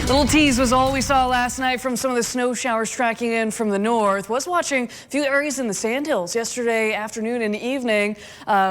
Little tease was all we saw last night from some of the snow showers tracking in from the north. Was watching a few areas in the Sandhills yesterday afternoon and evening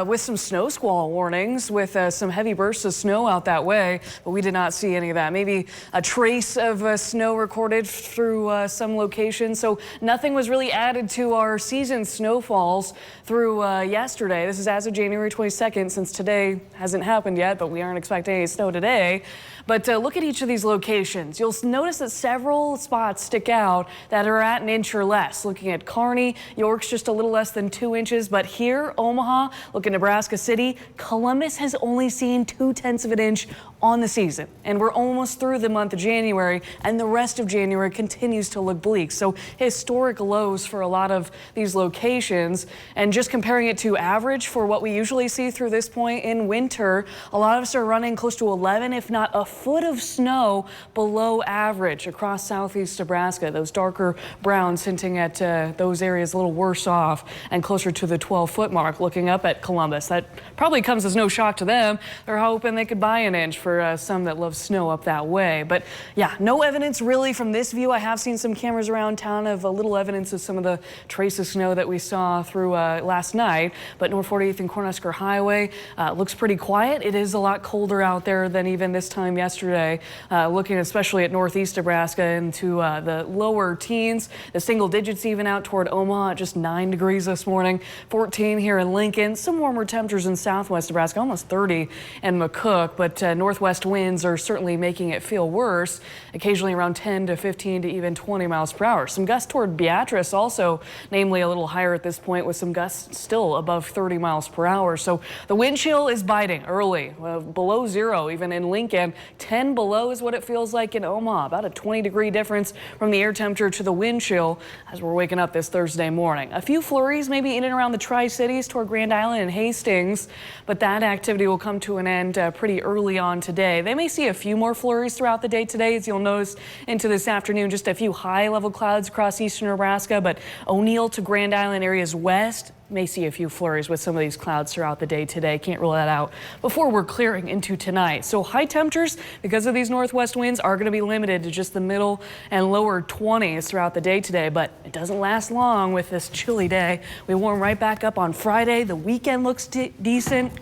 with some snow squall warnings with some heavy bursts of snow out that way, but we did not see any of that. Maybe a trace of snow recorded through some locations, so nothing was really added to our season snowfalls through yesterday. This is as of January 22nd, since today hasn't happened yet, but we aren't expecting any snow today. But look at each of these locations. You'll notice that several spots stick out that are at an inch or less. Looking at Kearney, York's just a little less than 2 inches, but here, Omaha, look at Nebraska City, Columbus has only seen 0.2 of an inch on the season. And we're almost through the month of January, and the rest of January continues to look bleak. So historic lows for a lot of these locations. And just comparing it to average for what we usually see through this point in winter, a lot of us are running close to 11, if not a foot of snow below average across southeast Nebraska. Those darker browns hinting at those areas a little worse off and closer to the 12-foot mark. Looking up at Columbus, that probably comes as no shock to them. They're hoping they could buy an inch for some that love snow up that way. But yeah, no evidence really from this view. I have seen some cameras around town of a little evidence of some of the trace of snow that we saw through last night. But North 48th and Cornhusker Highway looks pretty quiet. It is a lot colder out there than even this time yesterday. Looking especially at northeast Nebraska into the lower teens, the single digits even out toward Omaha at just 9 degrees this morning, 14 here in Lincoln. Some warmer temperatures in southwest Nebraska, almost 30 in McCook, but northwest winds are certainly making it feel worse, occasionally around 10 to 15 to even 20 miles per hour. Some gusts toward Beatrice also, namely a little higher at this point with some gusts still above 30 miles per hour. So the wind chill is biting early, below zero even in Lincoln. 10 below is what it feels like in Omaha, about a 20-degree difference from the air temperature to the wind chill as we're waking up this Thursday morning. A few flurries maybe in and around the Tri-Cities toward Grand Island and Hastings, but that activity will come to an end pretty early on today. They may see a few more flurries throughout the day today, as you'll notice into this afternoon. Just a few high-level clouds across eastern Nebraska, but O'Neill to Grand Island areas west may see a few flurries with some of these clouds throughout the day today. Can't rule that out before we're clearing into tonight. So high temperatures, because of these northwest winds, are going to be limited to just the middle and lower 20s throughout the day today, but it doesn't last long with this chilly day. We warm right back up on Friday. The weekend looks decent,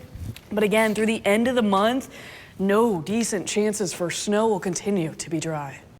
but again, through the end of the month, no decent chances for snow. Will continue to be dry.